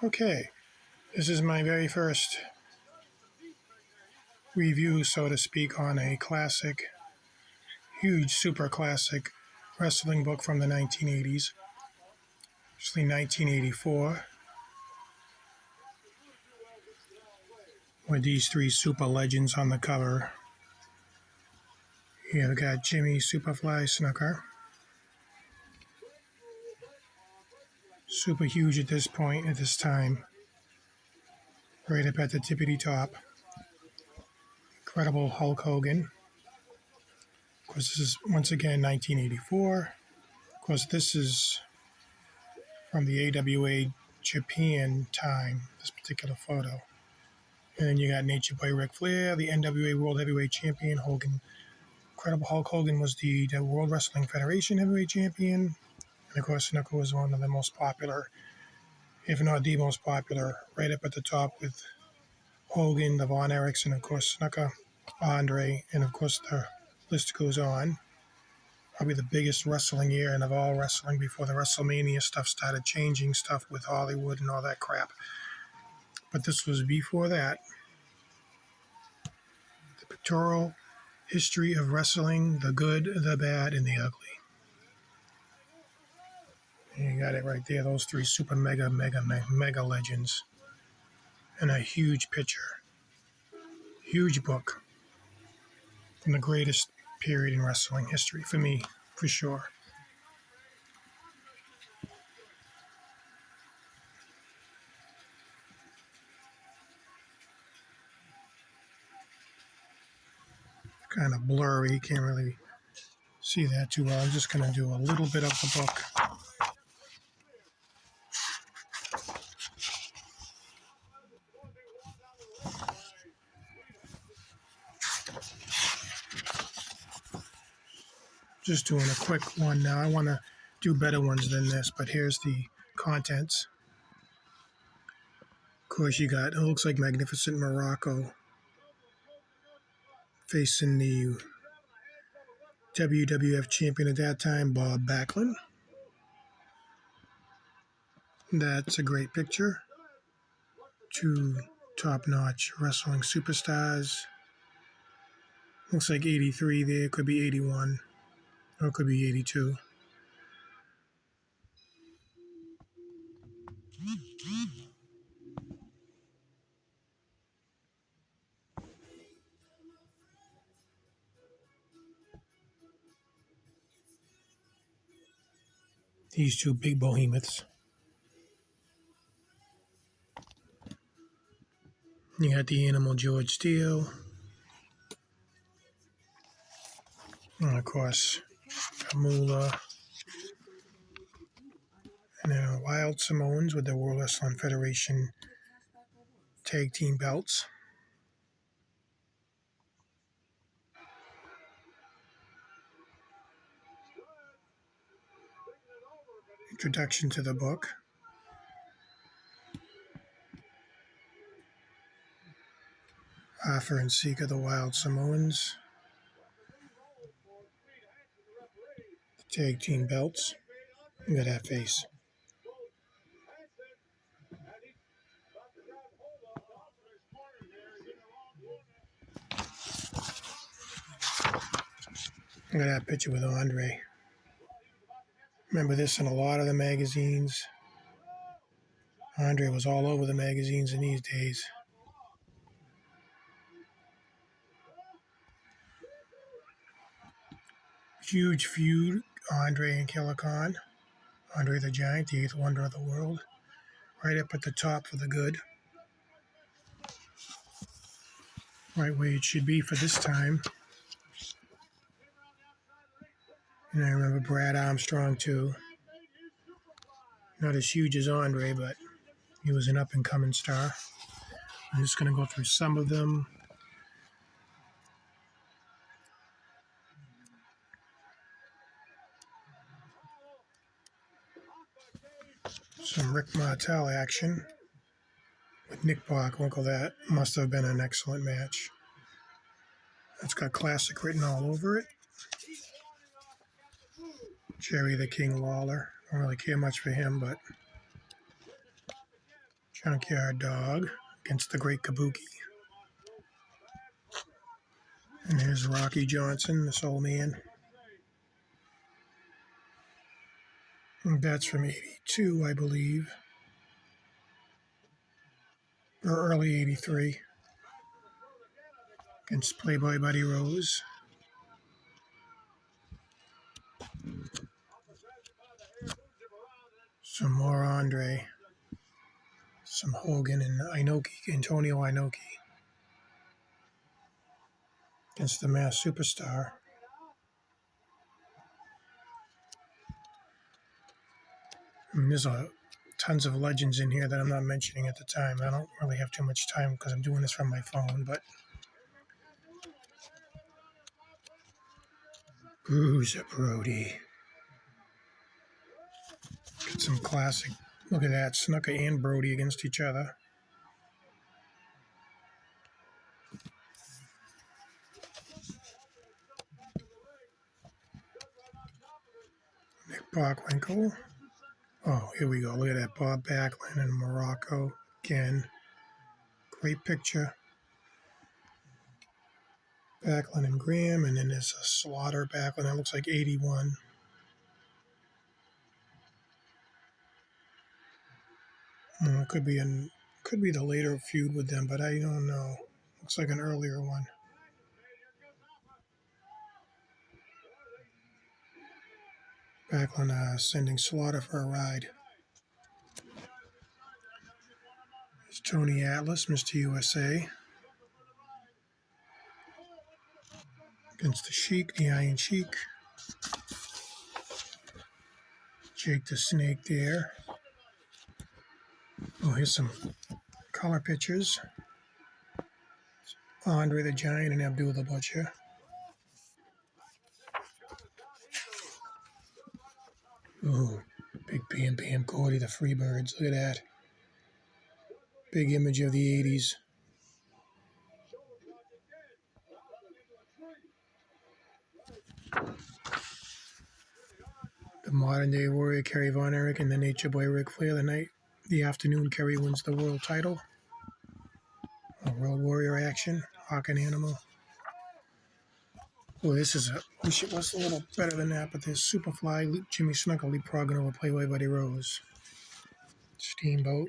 Okay, this is my very first review, so to speak, on a classic, huge, super classic wrestling book from the 1980s, actually 1984, with these three super legends on the cover. Here we got Jimmy Superfly Snuka, super huge at this point, at this time, right up at the tippity top. Incredible Hulk Hogan. Of course, this is once again 1984. Of course, this is from the AWA Japan time, this particular photo. And then you got Nature Boy Ric Flair, the NWA World Heavyweight Champion. Hogan, Incredible Hulk Hogan was the World Wrestling Federation Heavyweight Champion. And of course, Snuka was one of the most popular, if not the most popular, right up at the top with Hogan, the Von Erichs, and of course Snuka, Andre, and of course the list goes on. Probably the biggest wrestling year and of all wrestling before the WrestleMania stuff started changing stuff with Hollywood and all that crap. But this was before that. The pictorial history of wrestling, the good, the bad, and the ugly. And you got it right there, those three super mega legends. And a huge picture. Huge book. From the greatest period in wrestling history, for me, for sure. Kind of blurry, can't really see that too well. I'm just going to do a little bit of the book. Just doing a quick one now. I want to do better ones than this, but here's the contents. Of course, you got, it looks like Magnificent Morocco facing the WWF champion at that time, Bob Backlund. That's a great picture. Two top-notch wrestling superstars. Looks like 83 there, could be 81, or it could be 82. These two big behemoths. You got the Animal George Steele. And of course, Moolah. And then Wild Samoans with the World Wrestling Federation tag team belts. Introduction to the book. Afa and Sika, the Wild Samoans. The tag team belts. Look at that face. Look at that picture with Andre. Remember this in a lot of the magazines. Andre was all over the magazines in these days. Huge feud, Andre and Killer Khan. Andre the Giant, the eighth wonder of the world. Right up at the top for the good. Right where it should be for this time. And I remember Brad Armstrong too. Not as huge as Andre, but he was an up-and-coming star. I'm just going to go through some of them. Some Rick Martel action with Nick Bockwinkel. That must have been an excellent match. It's got classic written all over it. Jerry the King Lawler. Don't really care much for him, but Junkyard Dog against the Great Kabuki. And here's Rocky Johnson, the Soul Man. And that's from 82, I believe. Or early 83. Against Playboy Buddy Rose. Some more Andre. Some Hogan and Inoki, Antonio Inoki. Against the Masked Superstar. And there's tons of legends in here that I'm not mentioning at the time. I don't really have too much time because I'm doing this from my phone, but Bruiser Brody. Get some classic. Look at that. Snooker and Brody against each other. Nick Bockwinkel. Oh, here we go. Look at that. Bob Backlund in Morocco. Again. Great picture. Backlund and Graham. And then there's a Slaughter Backlund. That looks like 81. Could be the later feud with them, but I don't know. Looks like an earlier one. Backlund sending Slaughter for a ride. It's Tony Atlas, Mr. USA. Against the Sheik, the Iron Sheik. Jake the Snake there. Oh, here's some color pictures. Andre the Giant and Abdul the Butcher. Ooh, big Bam Cody, the Freebirds. Look at that. Big image of the 80s. The modern day warrior Kerry Von Erich and the Nature Boy Ric Flair. The afternoon Kerry wins the world title. A Road Warrior action. Hawk and Animal. Oh, this is wish it was a little better than that, but there's Superfly, Jimmy Snuka leapfrogging over Playboy Buddy Rose. Steamboat,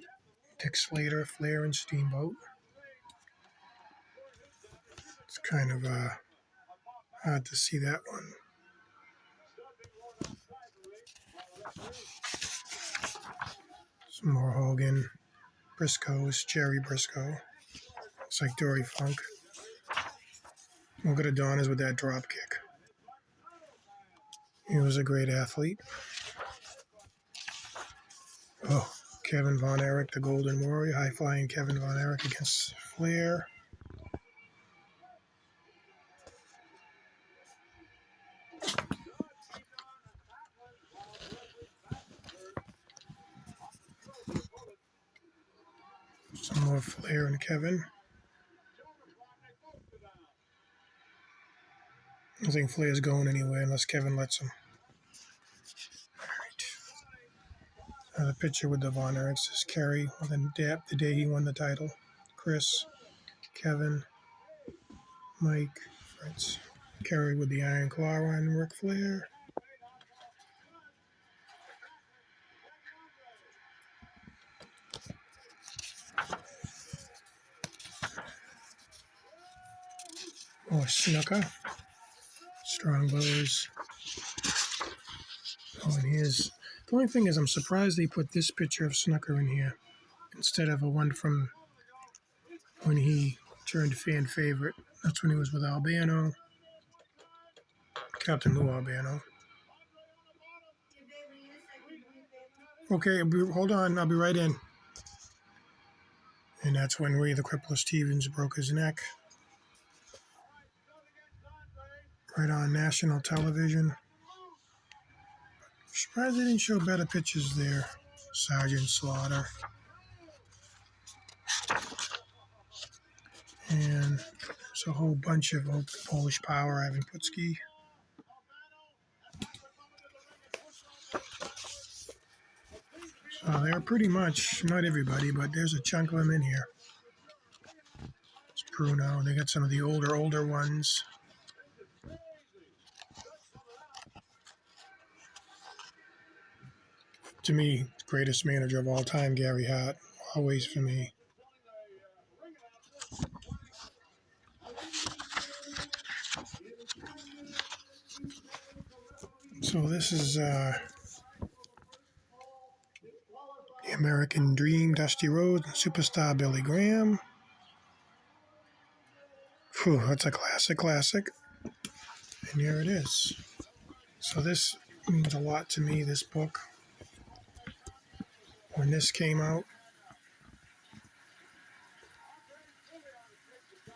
Dick Slater, Flair, and Steamboat. It's kind of hard to see that one. Some more Hogan, Briscoes, Jerry Briscoe. It's like Dory Funk. Look at Adonis with that drop kick. He was a great athlete. Oh, Kevin Von Erich, the Golden Warrior, high-flying Kevin Von Erich against Flair. Some more Flair and Kevin. I think Flair's going anyway unless Kevin lets him. All right. Another picture with the Von Erichs is Kerry on the day he won the title. Chris, Kevin, Mike, Fritz. Kerry with the Iron Claw on Ric Flair. Oh, Snuka. Strong Brothers. Oh, and here's... The only thing is I'm surprised they put this picture of Snooker in here instead of a one from when he turned fan favorite. That's when he was with Albano. Captain Lou Albano. Okay, hold on. I'll be right in. And that's when Ray the Crippler Stevens broke his neck. Right on national television. Surprised they didn't show better pictures there. Sergeant Slaughter. And there's a whole bunch of Polish Power, Ivan Putski. They're pretty much, not everybody, but there's a chunk of them in here. It's Bruno. They got some of the older ones. To me, greatest manager of all time, Gary Hart. Always for me. So this is the American Dream, Dusty Rhodes, Superstar Billy Graham. Whew, that's a classic. And here it is. So this means a lot to me, this book. When this came out,